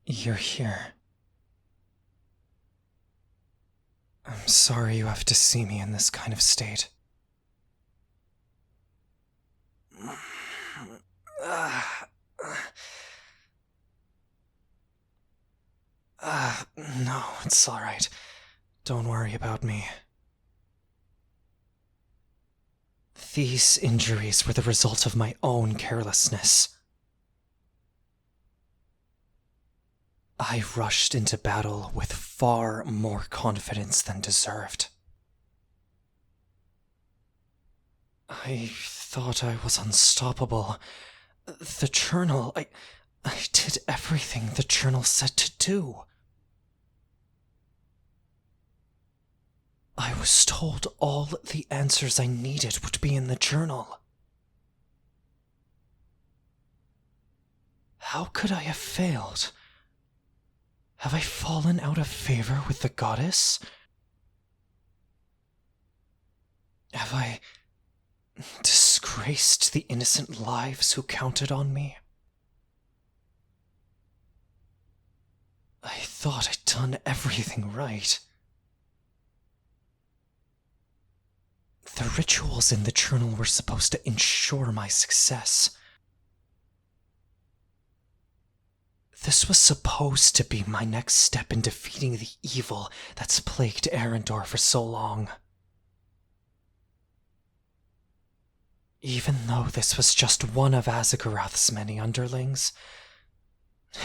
You're here. I'm sorry you have to see me in this kind of state. No, it's alright. Don't worry about me. These injuries were the result of my own carelessness. I rushed into battle with far more confidence than deserved. I thought I was unstoppable. The journal, I did everything the journal said to do. I was told all the answers I needed would be in the journal. How could I have failed? Have I fallen out of favor with the goddess? Have I disgraced the innocent lives who counted on me? I thought I'd done everything right. The rituals in the journal were supposed to ensure my success. This was supposed to be my next step in defeating the evil that's plagued Arendor for so long. Even though this was just one of Azagarath's many underlings,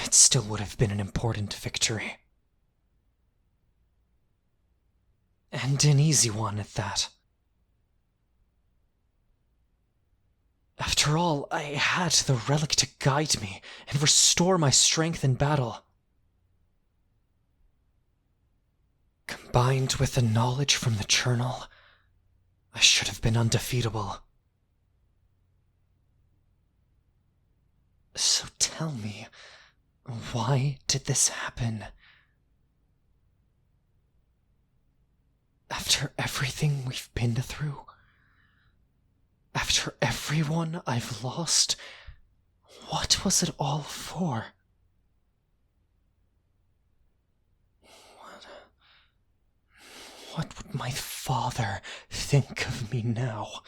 it still would have been an important victory. And an easy one at that. After all, I had the relic to guide me and restore my strength in battle. Combined with the knowledge from the journal, I should have been undefeatable. So tell me, why did this happen? After everything we've been through, after everyone I've lost, what was it all for? What would my father think of me now?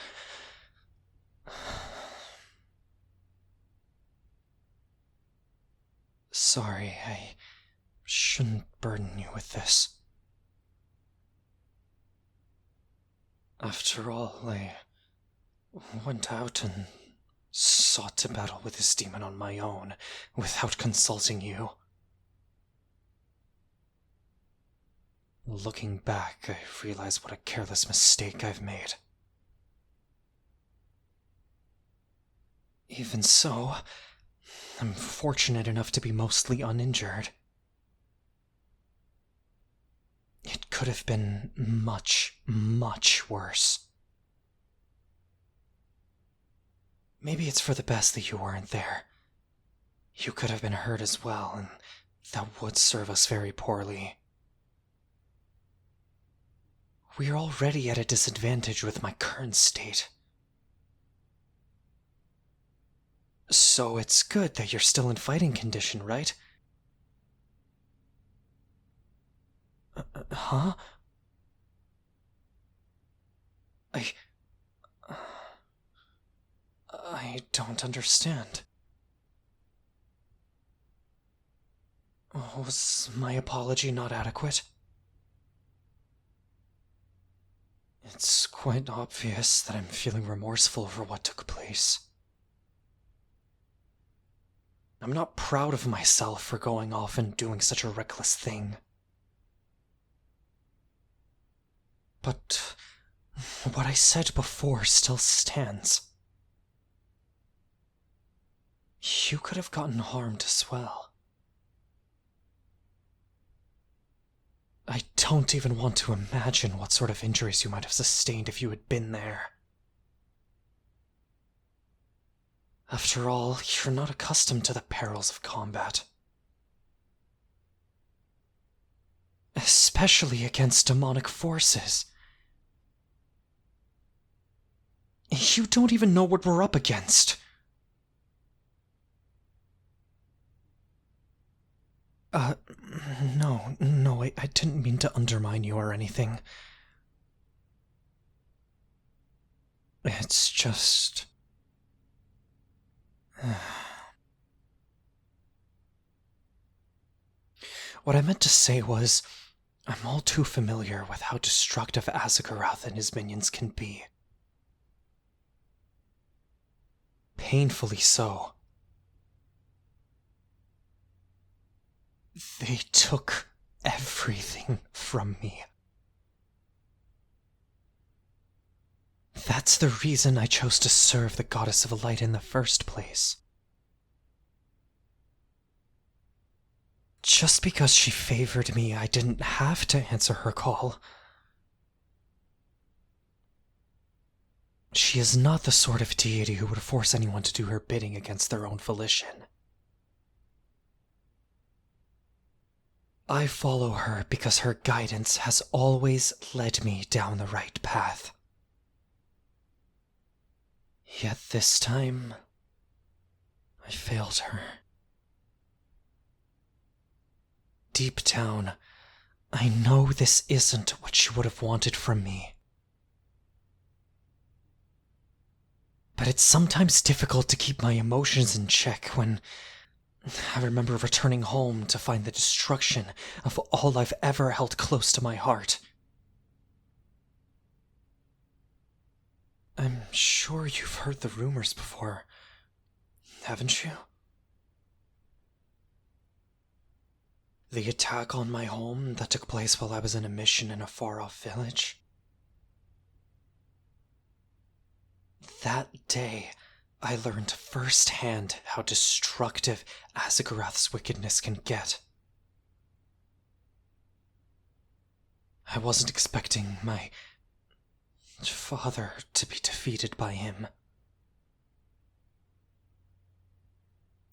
Sorry, I shouldn't burden you with this. After all, I went out and sought to battle with this demon on my own, without consulting you. Looking back, I realize what a careless mistake I've made. Even so, I'm fortunate enough to be mostly uninjured. It could have been much, much worse. Maybe it's for the best that you weren't there. You could have been hurt as well, and that would serve us very poorly. We're already at a disadvantage with my current state. So it's good that you're still in fighting condition, right? Huh? I don't understand. Was my apology not adequate? It's quite obvious that I'm feeling remorseful for what took place. I'm not proud of myself for going off and doing such a reckless thing. But what I said before still stands. You could have gotten harmed as well. I don't even want to imagine what sort of injuries you might have sustained if you had been there. After all, you're not accustomed to the perils of combat. Especially against demonic forces. You don't even know what we're up against. Uh, no, I didn't mean to undermine you or anything. It's just... What I meant to say was, I'm all too familiar with how destructive Azagarath and his minions can be. Painfully so. They took everything from me. That's the reason I chose to serve the Goddess of Light in the first place. Just because she favored me, I didn't have to answer her call. She is not the sort of deity who would force anyone to do her bidding against their own volition. I follow her because her guidance has always led me down the right path. Yet this time, I failed her. Deep down, I know this isn't what she would have wanted from me. But it's sometimes difficult to keep my emotions in check when I remember returning home to find the destruction of all I've ever held close to my heart. I'm sure you've heard the rumors before, haven't you? The attack on my home that took place while I was on a mission in a far-off village. That day, I learned firsthand how destructive Azagarath's wickedness can get. I wasn't expecting my father to be defeated by him.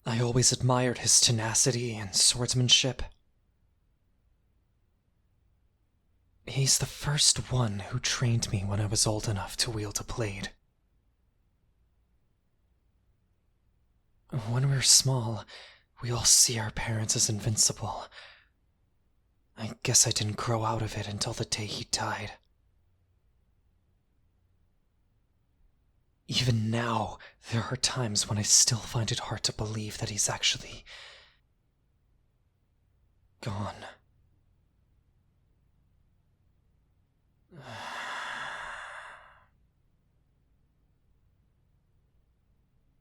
I always admired his tenacity and swordsmanship. He's the first one who trained me when I was old enough to wield a blade. When we're small, we all see our parents as invincible. I guess I didn't grow out of it until the day he died. Even now, there are times when I still find it hard to believe that he's actually gone.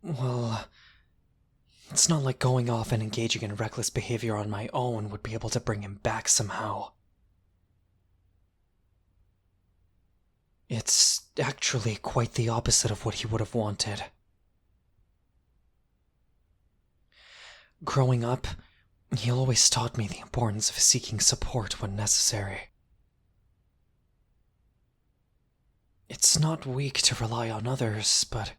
Well, it's not like going off and engaging in reckless behavior on my own would be able to bring him back somehow. It's actually quite the opposite of what he would have wanted. Growing up, he always taught me the importance of seeking support when necessary. It's not weak to rely on others, but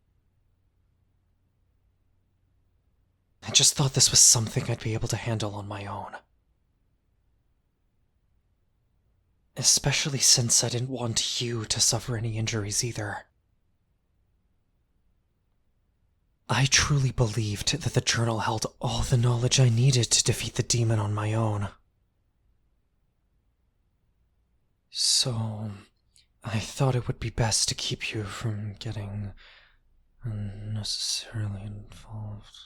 I just thought this was something I'd be able to handle on my own. Especially since I didn't want you to suffer any injuries either. I truly believed that the journal held all the knowledge I needed to defeat the demon on my own. So, I thought it would be best to keep you from getting unnecessarily involved.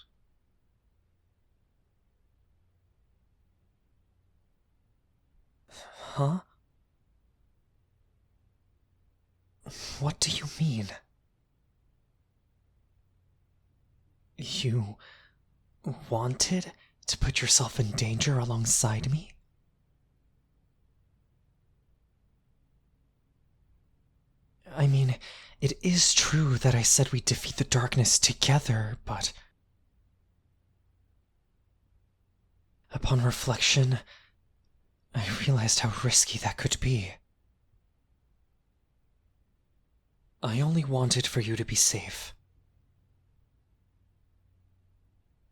Huh? What do you mean? You wanted to put yourself in danger alongside me? I mean, it is true that I said we'd defeat the darkness together, but upon reflection, I realized how risky that could be. I only wanted for you to be safe.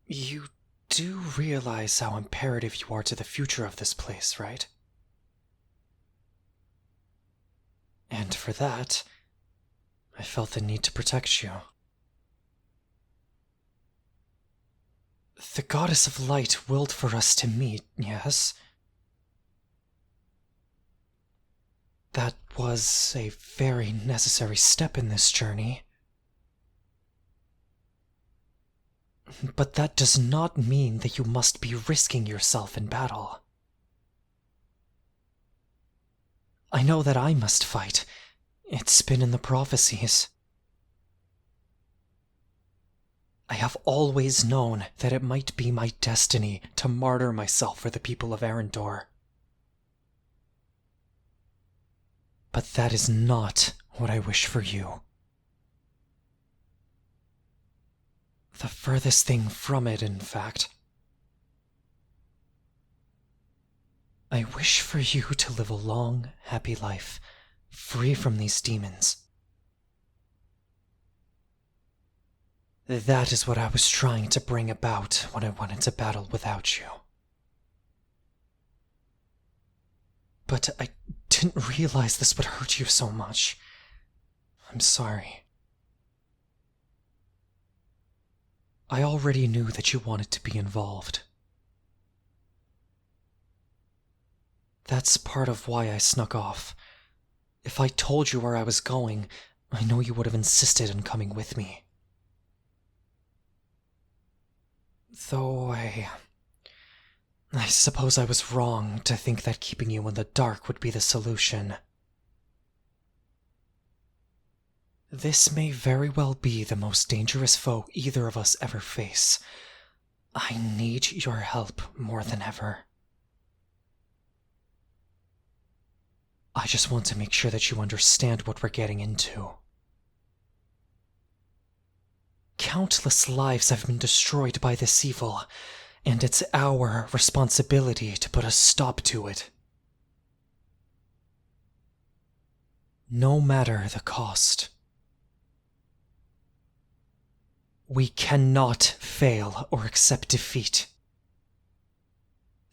You do realize how imperative you are to the future of this place, right? And for that, I felt the need to protect you. The goddess of light willed for us to meet, yes? That was a very necessary step in this journey. But that does not mean that you must be risking yourself in battle. I know that I must fight. It's been in the prophecies. I have always known that it might be my destiny to martyr myself for the people of Arendor. But that is not what I wish for you. The furthest thing from it, in fact. I wish for you to live a long, happy life, free from these demons. That is what I was trying to bring about when I went into battle without you. But I didn't realize this would hurt you so much. I'm sorry. I already knew that you wanted to be involved. That's part of why I snuck off. If I told you where I was going, I know you would have insisted on coming with me. Though I suppose I was wrong to think that keeping you in the dark would be the solution. This may very well be the most dangerous foe either of us ever face. I need your help more than ever. I just want to make sure that you understand what we're getting into. Countless lives have been destroyed by this evil, and it's our responsibility to put a stop to it. No matter the cost. We cannot fail or accept defeat.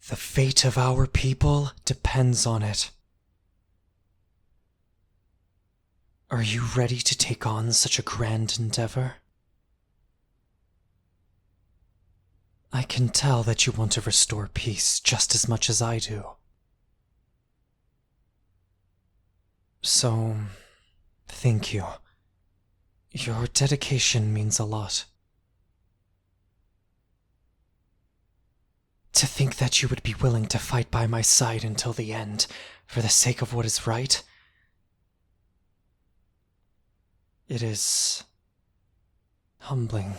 The fate of our people depends on it. Are you ready to take on such a grand endeavor? I can tell that you want to restore peace just as much as I do. So, thank you. Your dedication means a lot. To think that you would be willing to fight by my side until the end, for the sake of what is right. It is humbling.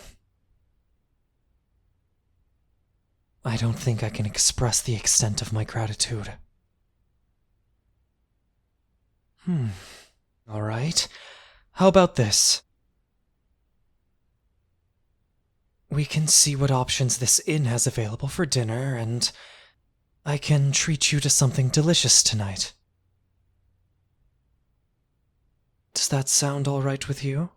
I don't think I can express the extent of my gratitude. All right. How about this? We can see what options this inn has available for dinner, and I can treat you to something delicious tonight. Does that sound all right with you?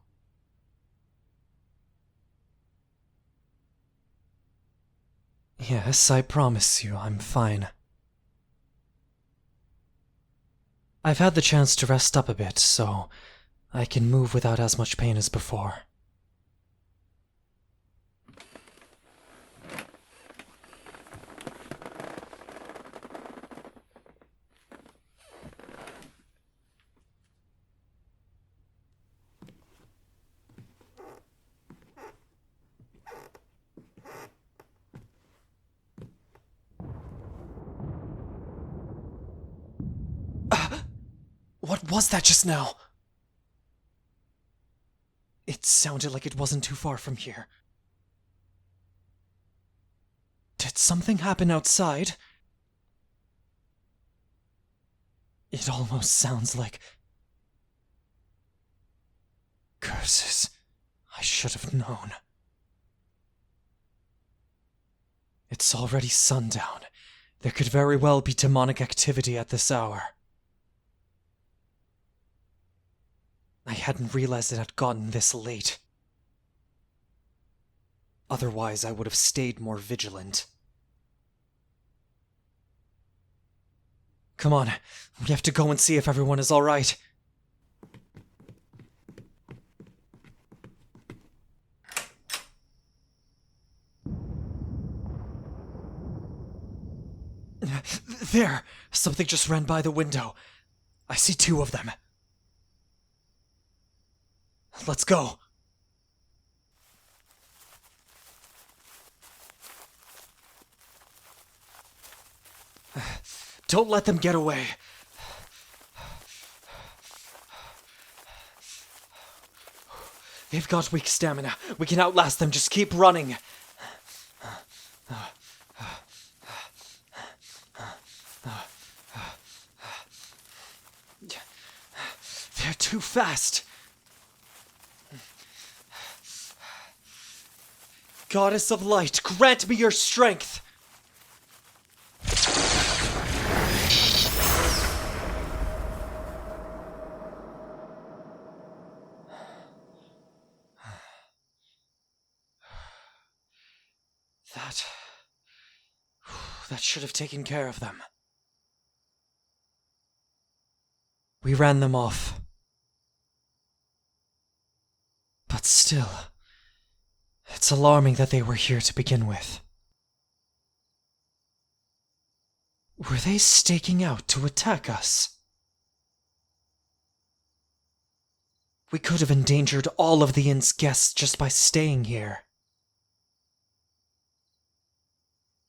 Yes, I promise you, I'm fine. I've had the chance to rest up a bit, so I can move without as much pain as before. What was that just now? It sounded like it wasn't too far from here. Did something happen outside? It almost sounds like... Curses. I should have known. It's already sundown. There could very well be demonic activity at this hour. I hadn't realized it had gotten this late. Otherwise, I would have stayed more vigilant. Come on, we have to go and see if everyone is all right. There! Something just ran by the window. I see 2 of them. Let's go. Don't let them get away. They've got weak stamina. We can outlast them. Just keep running. They're too fast. Goddess of Light, grant me your strength. That should have taken care of them. We ran them off. But still, it's alarming that they were here to begin with. Were they staking out to attack us? We could have endangered all of the inn's guests just by staying here.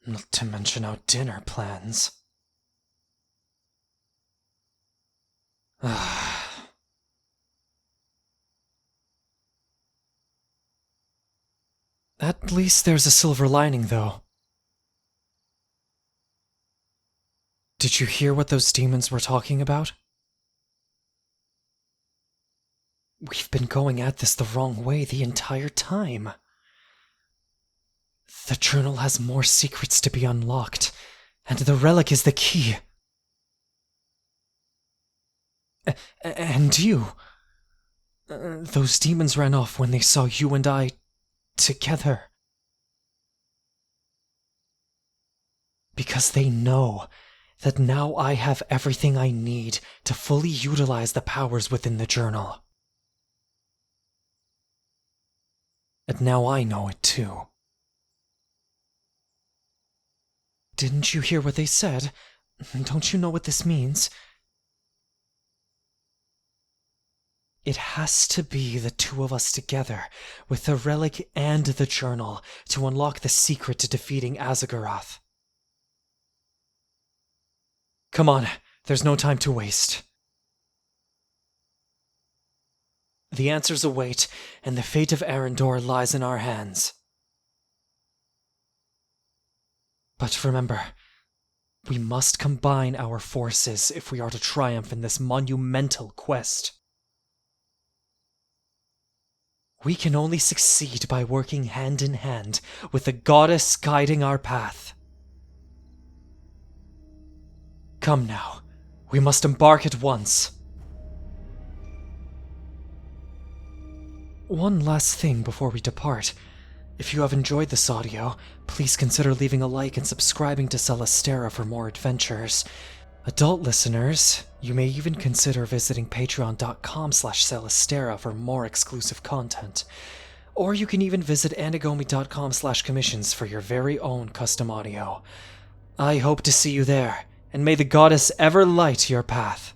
Not to mention our dinner plans. At least there's a silver lining, though. Did you hear what those demons were talking about? We've been going at this the wrong way the entire time. The journal has more secrets to be unlocked, and the relic is the key. And you. Those demons ran off when they saw you and I together. Because they know that now I have everything I need to fully utilize the powers within the journal. And now I know it too. Didn't you hear what they said? Don't you know what this means? It has to be the 2 of us together, with the relic and the journal, to unlock the secret to defeating Azagarath. Come on, there's no time to waste. The answers await, and the fate of Arendor lies in our hands. But remember, we must combine our forces if we are to triumph in this monumental quest. We can only succeed by working hand in hand with the goddess guiding our path. Come now, we must embark at once. One last thing before we depart. If you have enjoyed this audio, please consider leaving a like and subscribing to Celesterra for more adventures. Adult listeners, you may even consider visiting patreon.com/Celesterra for more exclusive content. Or you can even visit anagomi.com/commissions for your very own custom audio. I hope to see you there, and may the goddess ever light your path.